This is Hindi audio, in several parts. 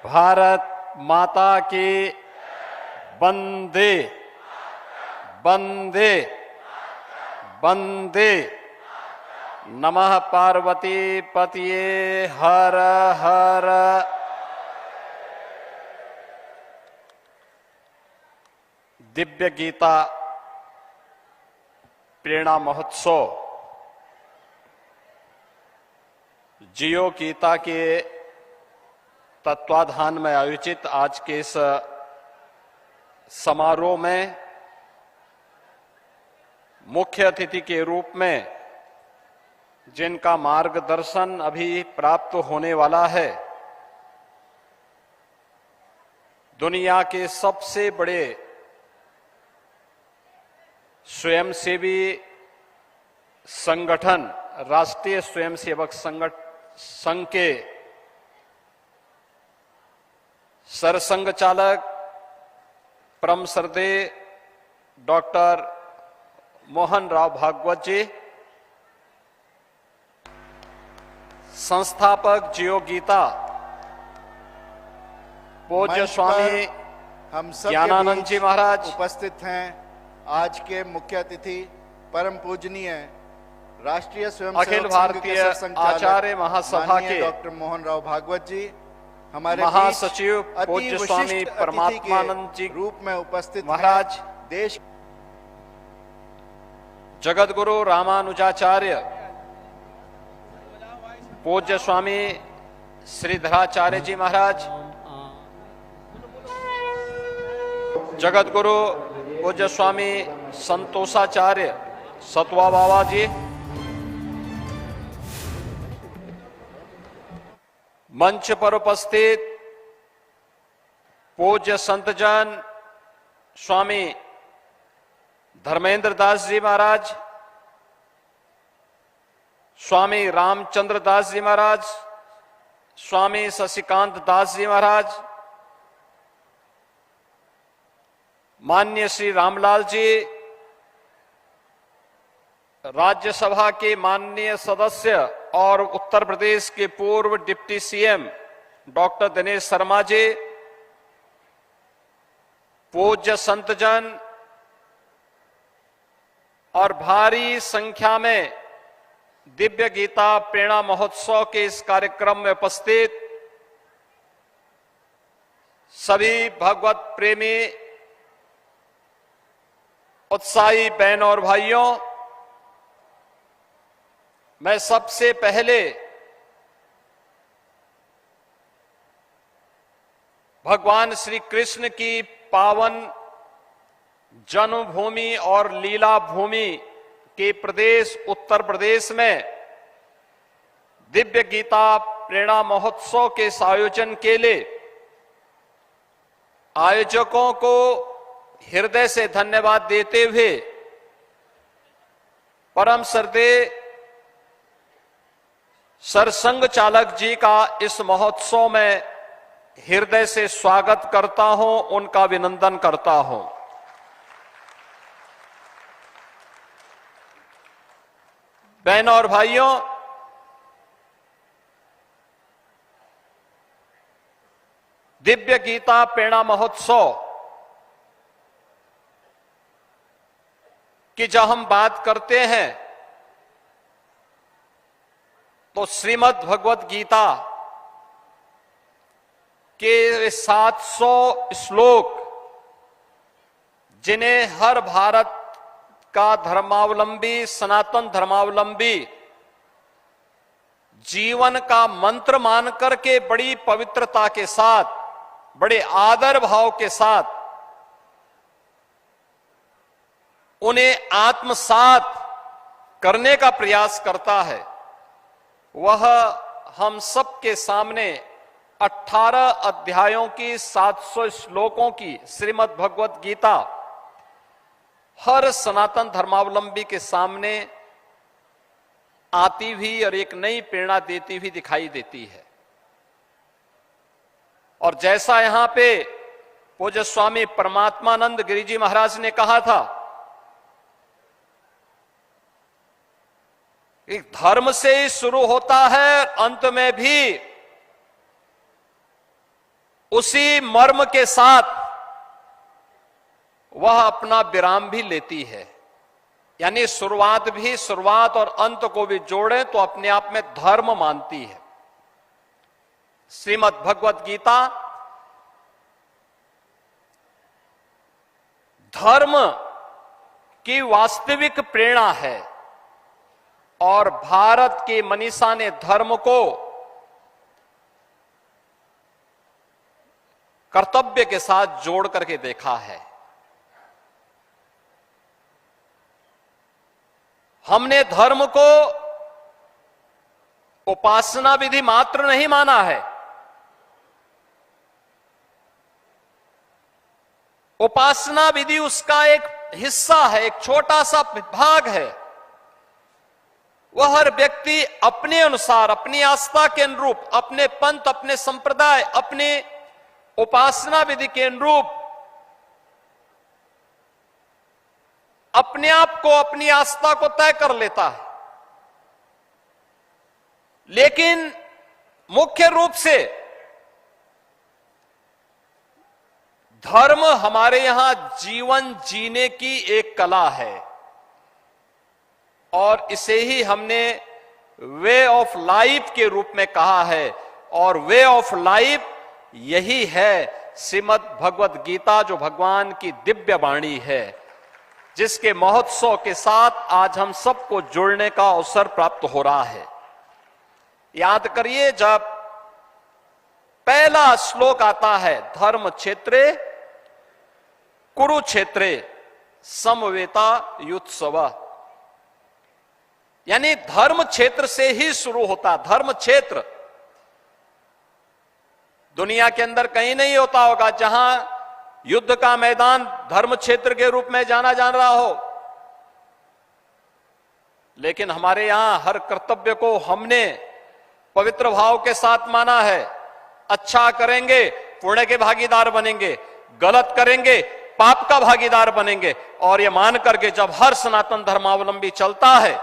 भारत माता की वंदे वंदे वंदे। नमः पार्वती पतये हर हर। दिव्य गीता प्रेरणा महोत्सव जियो गीता के तत्वाधान में आयोजित आज के इस समारोह में मुख्य अतिथि के रूप में जिनका मार्गदर्शन अभी प्राप्त होने वाला है, दुनिया के सबसे बड़े स्वयंसेवी संगठन राष्ट्रीय स्वयंसेवक संघ के सरसंघ चालक परम श्रद्धेय डॉक्टर मोहन राव भागवत जी, संस्थापक जियो गीता पूज्य स्वामी हम सब ज्ञानानंद जी महाराज उपस्थित हैं। आज के मुख्य अतिथि परम पूजनीय राष्ट्रीय स्वयंसेवक अखिल भारतीय आचार्य महासभा के डॉक्टर मोहन राव भागवत जी, हमारे महासचिव पूज्य स्वामी परमात्मानंद जी रूप में उपस्थित महाराज, देश जगत गुरु रामानुजाचार्य पूज्य स्वामी श्रीधराचार्य जी महाराज, जगत गुरु पूज्य स्वामी संतोषाचार्य सतवा बाबा जी, मंच पर उपस्थित पूज्य संतजन स्वामी धर्मेंद्र दास जी महाराज, स्वामी रामचंद्र दास जी महाराज, स्वामी शशिकांत दास जी महाराज, माननीय श्री रामलाल जी, राज्यसभा के माननीय सदस्य और उत्तर प्रदेश के पूर्व deputy CM doctor Dinesh Sharma ji, पूज्य संतजन और भारी संख्या में दिव्य गीता प्रेरणा महोत्सव के इस कार्यक्रम में उपस्थित सभी भगवत प्रेमी उत्साही बहन और भाइयों, मैं सबसे पहले भगवान श्री कृष्ण की पावन जन्मभूमि और लीला भूमि के प्रदेश उत्तर प्रदेश में दिव्य गीता प्रेरणा महोत्सव के इस आयोजन के लिए आयोजकों को हृदय से धन्यवाद देते हुए परम श्रद्धेय सरसंघ चालक जी का इस महोत्सव में हृदय से स्वागत करता हूं, उनका अभिनंदन करता हूं। बहनों और भाइयों, दिव्य गीता प्रेरणा महोत्सव की जब हम बात करते हैं तो श्रीमद् भगवत गीता के 700 श्लोक, जिन्हें हर भारत का धर्मावलंबी सनातन धर्मावलंबी जीवन का मंत्र मान करके बड़ी पवित्रता के साथ, बड़े आदर भाव के साथ उन्हें आत्मसात करने का प्रयास करता है, वह हम सबके सामने 18 अध्यायों की 700 श्लोकों की श्रीमद् भगवत गीता हर सनातन धर्मावलंबी के सामने आती हुई और एक नई प्रेरणा देती हुई दिखाई देती है। और जैसा यहां पे पूज्य स्वामी परमात्मानंद गिरि जी महाराज ने कहा था, एक धर्म से ही शुरू होता है, अंत में भी उसी मर्म के साथ वह अपना विराम भी लेती है। यानी शुरुआत और अंत को भी जोड़े तो अपने आप में धर्म मानती है। श्रीमद् भगवत गीता धर्म की वास्तविक प्रेरणा है और भारत की मनीषा ने धर्म को कर्तव्य के साथ जोड़ करके देखा है। हमने धर्म को उपासना विधि मात्र नहीं माना है। उपासना विधि उसका एक हिस्सा है, एक छोटा सा भाग है। वह हर व्यक्ति अपने अनुसार, अपनी आस्था के अनुरूप, अपने पंथ, अपने संप्रदाय, अपने उपासना विधि के अनुरूप अपने आप को, अपनी आस्था को तय कर लेता है। लेकिन मुख्य रूप से धर्म हमारे यहां जीवन जीने की एक कला है और इसे ही हमने वे ऑफ लाइफ के रूप में कहा है। और वे ऑफ लाइफ यही है श्रीमद् भगवत गीता, जो भगवान की दिव्य वाणी है, जिसके महोत्सव के साथ आज हम सबको जुड़ने का अवसर प्राप्त हो रहा है। याद करिए, जब पहला श्लोक आता है, धर्म क्षेत्रे कुरुक्षेत्रे समवेता युत्सव, यानी धर्म क्षेत्र से ही शुरू होता। धर्म क्षेत्र दुनिया के अंदर कहीं नहीं होता होगा जहां युद्ध का मैदान धर्म क्षेत्र के रूप में जाना जा रहा हो, लेकिन हमारे यहां हर कर्तव्य को हमने पवित्र भाव के साथ माना है। अच्छा करेंगे पुण्य के भागीदार बनेंगे, गलत करेंगे पाप का भागीदार बनेंगे। और यह मान करके जब हर सनातन धर्मावलंबी चलता है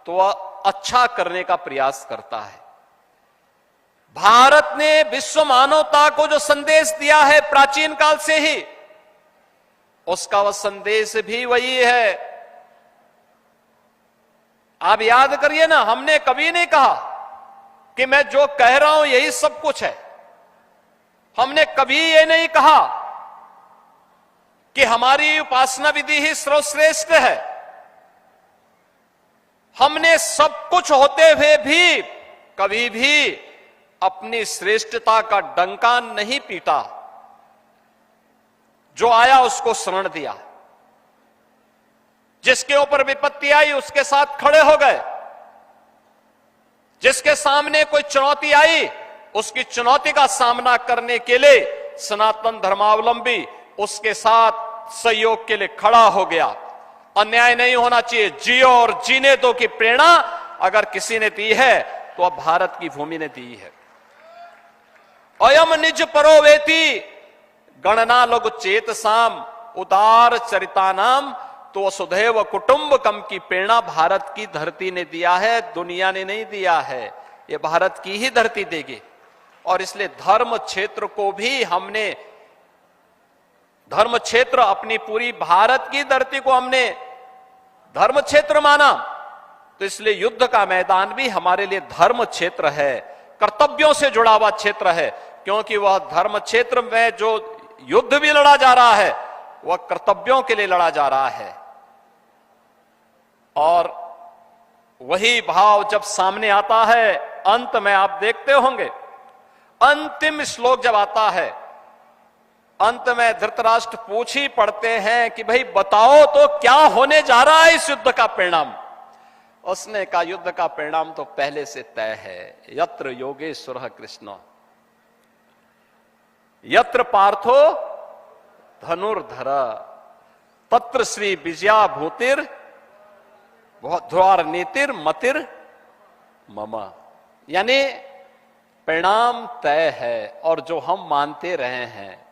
तो वह अच्छा करने का प्रयास करता है। भारत ने विश्व मानवता को जो संदेश दिया है प्राचीन काल से ही, उसका वह संदेश भी वही है। आप याद करिए ना, हमने कभी नहीं कहा कि मैं जो कह रहा हूं यही सब कुछ है। हमने कभी ये नहीं कहा कि हमारी उपासना विधि ही सर्वश्रेष्ठ है। हमने सब कुछ होते हुए भी कभी भी अपनी श्रेष्ठता का डंका नहीं पीटा। जो आया उसको शरण दिया, जिसके ऊपर विपत्ति आई उसके साथ खड़े हो गए, जिसके सामने कोई चुनौती आई उसकी चुनौती का सामना करने के लिए सनातन धर्मावलंबी उसके साथ सहयोग के लिए खड़ा हो गया। अन्याय नहीं होना चाहिए, जियो और जीने दो की प्रेरणा अगर किसी ने दी है तो अब भारत की भूमि ने दी है। अयम निज परोवेति गणना लघु चेत साम उदार चरिता नाम, तो वसुधैव कुटुंबकम की प्रेरणा भारत की धरती ने दिया है, दुनिया ने नहीं दिया है। ये भारत की ही धरती देगी। और इसलिए धर्म क्षेत्र को भी हमने, धर्म क्षेत्र अपनी पूरी भारत की धरती को हमने धर्म क्षेत्र माना, तो इसलिए युद्ध का मैदान भी हमारे लिए धर्म क्षेत्र है, कर्तव्यों से जुड़ा हुआ क्षेत्र है। क्योंकि वह धर्म क्षेत्र में जो युद्ध भी लड़ा जा रहा है वह कर्तव्यों के लिए लड़ा जा रहा है। और वही भाव जब सामने आता है, अंत में आप देखते होंगे, अंतिम श्लोक जब आता है, अंत में धृतराष्ट्र पूछ ही पड़ते हैं कि भाई बताओ तो क्या होने जा रहा है इस युद्ध का परिणाम। उसने कहा युद्ध का परिणाम तो पहले से तय है। यत्र योगेश्वर कृष्ण यत्र पार्थो धनुर्धर तत्र श्री विजया भूतिर द्वार नीतिर मतिर मम, यानी परिणाम तय है और जो हम मानते रहे हैं,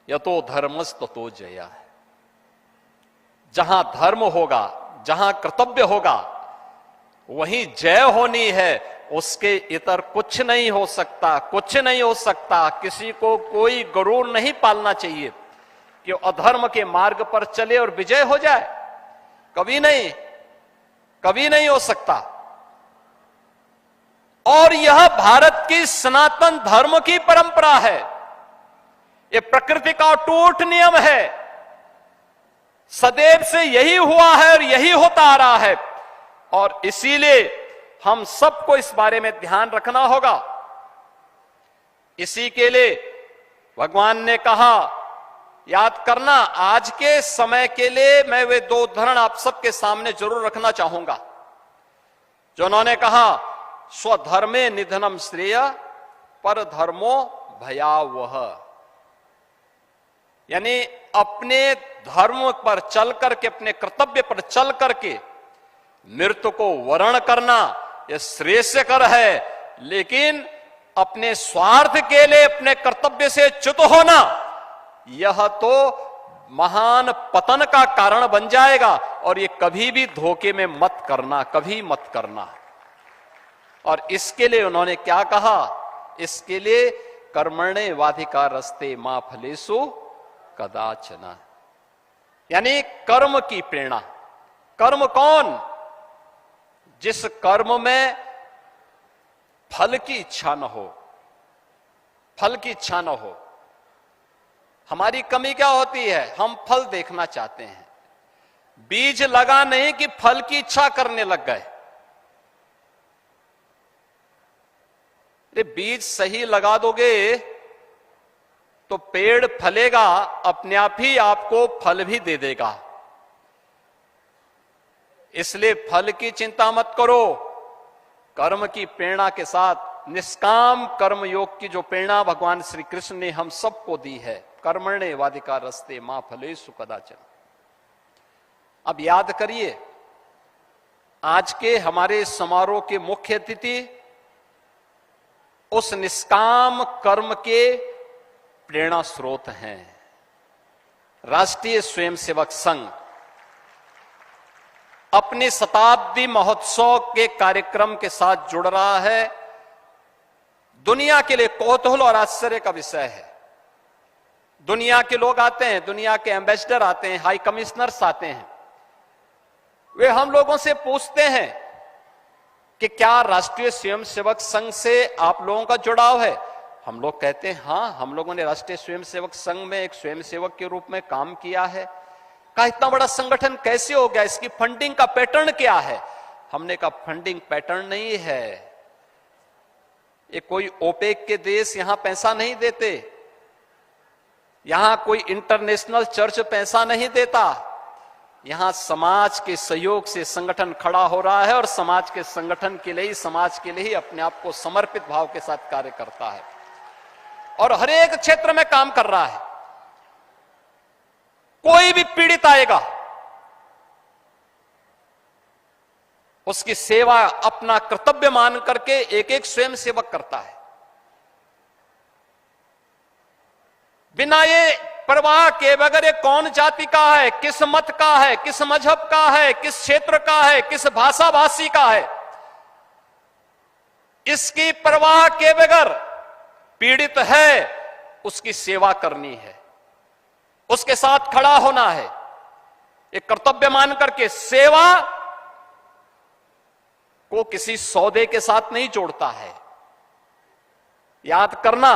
यतो धर्मस् ततो जया है। जहां धर्म होगा, जहां कर्तव्य होगा, वहीं जय होनी है। उसके इतर कुछ नहीं हो सकता, कुछ नहीं हो सकता। किसी को कोई गरूर नहीं पालना चाहिए कि अधर्म के मार्ग पर चले और विजय हो जाए। कभी नहीं, कभी नहीं हो सकता। और यह भारत की सनातन धर्म की परंपरा है, यह प्रकृति का अटूट नियम है। सदैव से यही हुआ है और यही होता आ रहा है। और इसीलिए हम सबको इस बारे में ध्यान रखना होगा। इसी के लिए भगवान ने कहा, याद करना, आज के समय के लिए मैं वे दो उदाहरण आप सबके सामने जरूर रखना चाहूंगा जो उन्होंने कहा, स्वधर्मे निधनम श्रेय पर धर्मो भयावह। यानी अपने धर्म पर चल करके, अपने कर्तव्य पर चल करके मृत्यु को वर्ण करना यह श्रेयस्कर है, लेकिन अपने स्वार्थ के लिए अपने कर्तव्य से च्युत होना यह तो महान पतन का कारण बन जाएगा। और ये कभी भी धोखे में मत करना, कभी मत करना। और इसके लिए उन्होंने क्या कहा, इसके लिए कर्मणे वाधिकारस्ते मा फलेषु कदाचन। यानी कर्म की प्रेरणा। कर्म कौन? जिस कर्म में फल की इच्छा न हो, फल की इच्छा न हो। हमारी कमी क्या होती है, हम फल देखना चाहते हैं। बीज लगा नहीं कि फल की इच्छा करने लग गए। अरे बीज सही लगा दोगे तो पेड़ फलेगा, अपने आप ही आपको फल भी दे देगा। इसलिए फल की चिंता मत करो। कर्म की प्रेरणा के साथ निष्काम कर्म योग की जो प्रेरणा भगवान श्री कृष्ण ने हम सबको दी है, कर्मणे वाधिकारस्ते मा फलेषु कदाचन। अब याद करिए, आज के हमारे समारोह के मुख्य अतिथि उस निष्काम कर्म के प्रेरणा स्रोत हैं। राष्ट्रीय स्वयंसेवक संघ अपने शताब्दी महोत्सव के कार्यक्रम के साथ जुड़ रहा है। दुनिया के लिए कौतूहल और आश्चर्य का विषय है। दुनिया के लोग आते हैं, दुनिया के एम्बेसडर आते हैं, हाई कमिश्नर्स आते हैं। वे हम लोगों से पूछते हैं कि क्या राष्ट्रीय स्वयंसेवक संघ से आप लोगों का जुड़ाव है। हम लोग कहते हैं हाँ, हम लोगों ने राष्ट्रीय स्वयंसेवक संघ में एक स्वयंसेवक के रूप में काम किया है। कहा इतना बड़ा संगठन कैसे हो गया, इसकी फंडिंग का पैटर्न क्या है। हमने कहा फंडिंग पैटर्न नहीं है, ये कोई ओपेक के देश यहां पैसा नहीं देते, यहां कोई इंटरनेशनल चर्च पैसा नहीं देता। यहां समाज के सहयोग से संगठन खड़ा हो रहा है और समाज के संगठन के लिए ही, समाज के लिए ही अपने आप को समर्पित भाव के साथ कार्य करता है और हर एक क्षेत्र में काम कर रहा है। कोई भी पीड़ित आएगा, उसकी सेवा अपना कर्तव्य मान करके एक एक स्वयं सेवक करता है, बिना ये परवाह के बगैर ये कौन जाति का है, किस मत का है, किस मजहब का है, किस क्षेत्र का है, किस भाषा भाषी का है, इसकी परवाह के बगैर पीड़ित है उसकी सेवा करनी है, उसके साथ खड़ा होना है। एक कर्तव्य मान करके सेवा को किसी सौदे के साथ नहीं जोड़ता है। याद करना,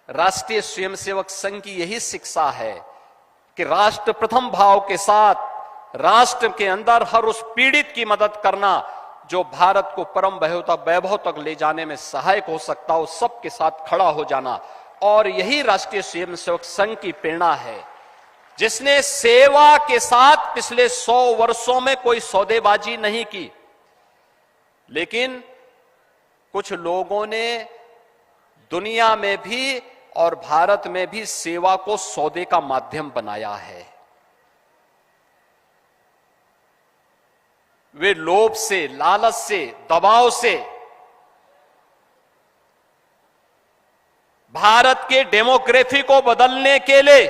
राष्ट्रीय स्वयंसेवक संघ की यही शिक्षा है कि राष्ट्र प्रथम भाव के साथ राष्ट्र के अंदर हर उस पीड़ित की मदद करना जो भारत को परम वैभव तक ले जाने में सहायक हो सकता हो, सबके साथ खड़ा हो जाना। और यही राष्ट्रीय स्वयंसेवक संघ की प्रेरणा है, जिसने सेवा के साथ पिछले 100 वर्षों में कोई सौदेबाजी नहीं की, लेकिन कुछ लोगों ने दुनिया में भी और भारत में भी सेवा को सौदे का माध्यम बनाया है। वे लोभ से, लालच से, दबाव से भारत के डेमोग्राफी को बदलने के लिए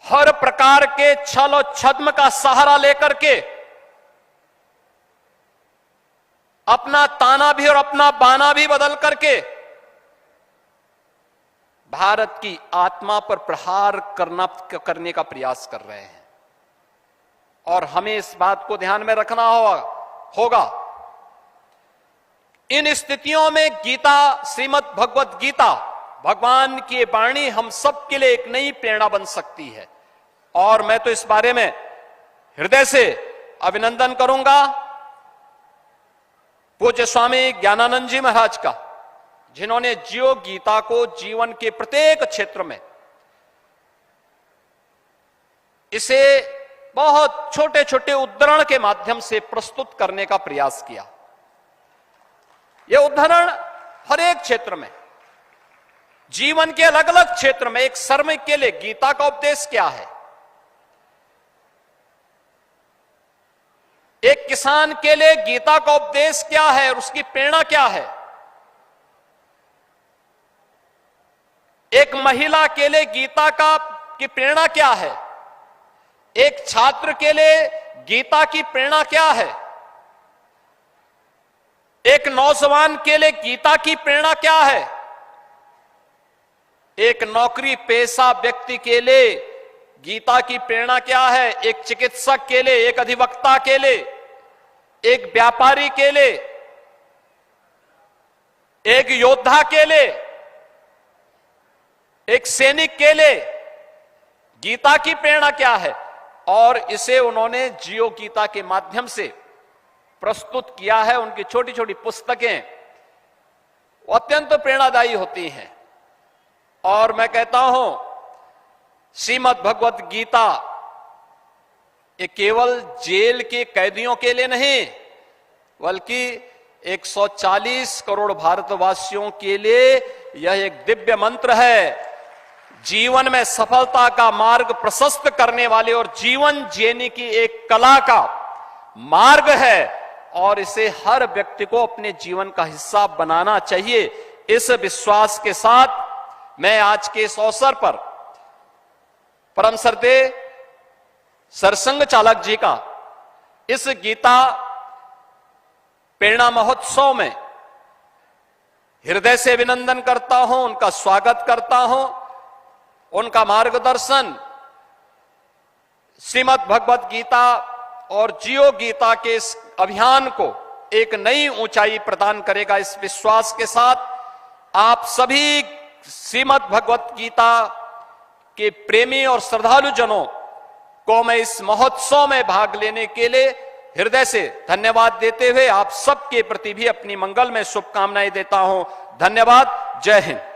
हर प्रकार के छल और छद्म का सहारा लेकर के अपना ताना भी और अपना बाना भी बदल करके भारत की आत्मा पर प्रहार करने का प्रयास कर रहे हैं। और हमें इस बात को ध्यान में रखना होगा। इन स्थितियों में गीता, श्रीमद् भगवत गीता, भगवान की वाणी हम सब के लिए एक नई प्रेरणा बन सकती है। और मैं तो इस बारे में हृदय से अभिनंदन करूंगा पूज्य स्वामी ज्ञानानंद जी महाराज का, जिन्होंने जियो गीता को जीवन के प्रत्येक क्षेत्र में इसे बहुत छोटे छोटे उद्धरण के माध्यम से प्रस्तुत करने का प्रयास किया। यह उद्धरण हर एक क्षेत्र में, जीवन के अलग अलग क्षेत्र में, एक श्रमिक के लिए गीता का उपदेश क्या है, एक किसान के लिए गीता का उपदेश क्या है और उसकी प्रेरणा क्या है, एक महिला के लिए गीता की प्रेरणा क्या है, एक छात्र के लिए गीता की प्रेरणा क्या है, एक नौजवान के लिए गीता की प्रेरणा क्या है, एक नौकरी पेशा व्यक्ति के लिए गीता की प्रेरणा क्या है, एक चिकित्सक के लिए, एक अधिवक्ता के लिए, एक व्यापारी के लिए, एक योद्धा के लिए, एक सैनिक के लिए गीता की प्रेरणा क्या है। और इसे उन्होंने जियो गीता के माध्यम से प्रस्तुत किया है। उनकी छोटी छोटी पुस्तकें अत्यंत प्रेरणादायी होती हैं। और मैं कहता हूं श्रीमद् भगवत गीता ये केवल जेल के कैदियों के लिए नहीं, बल्कि 140 करोड़ भारतवासियों के लिए यह एक दिव्य मंत्र है, जीवन में सफलता का मार्ग प्रशस्त करने वाले और जीवन जीने की एक कला का मार्ग है। और इसे हर व्यक्ति को अपने जीवन का हिस्सा बनाना चाहिए। इस विश्वास के साथ मैं आज के इस अवसर पर परम श्रद्धेय सरसंघ चालक जी का इस गीता प्रेरणा महोत्सव में हृदय से अभिनंदन करता हूं, उनका स्वागत करता हूं। उनका मार्गदर्शन श्रीमद् भगवत गीता और जियो गीता के इस अभियान को एक नई ऊंचाई प्रदान करेगा। इस विश्वास के साथ आप सभी श्रीमद् भगवत गीता के प्रेमी और श्रद्धालु जनों को मैं इस महोत्सव में भाग लेने के लिए हृदय से धन्यवाद देते हुए आप सबके प्रति भी अपनी मंगलमय शुभकामनाएं देता हूं। धन्यवाद। जय हिंद।